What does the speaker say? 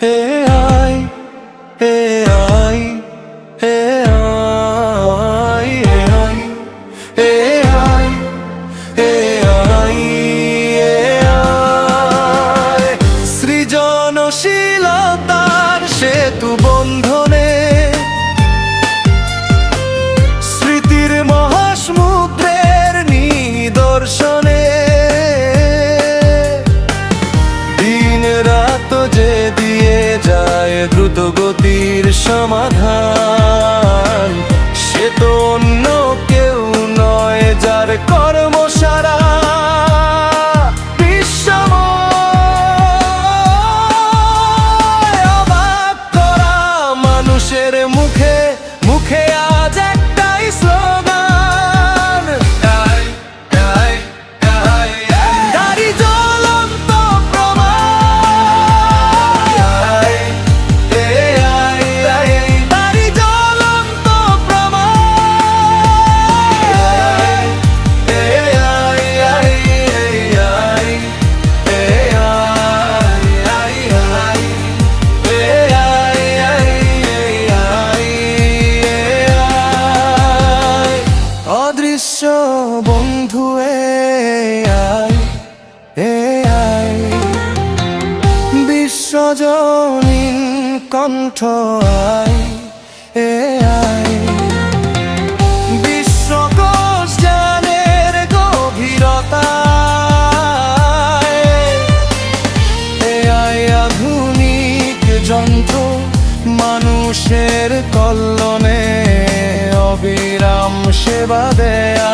AI, AI, AI, AI, AI, AI, সৃজনশীলতার সেতু বন্ধনে স্মৃতির মহাসমুদ্রের নিদর্শনে দিন রাত যে দিয়ে যায় দ্রুত গতির সমাধান, সে তো অন্য কেউ নয় যার কর্মসারা বিশ্বময়। অবাক করা মানুষের মুখে মুখে আজ একটাই স্লোগান, দাড়ি জ্বলন্ত প্রমাণ, দাড়ি জ্বলন্ত প্রমাণ। অদৃশ্য বন্ধু AI, AI, বিশ্বজনীন কণ্ঠ AI, বিশ্বকোষ জ্ঞানের গভীরতায়। AI আধুনিক যন্ত্র মানুষের কল্যাণে অবিরাম সেবা দেয়া।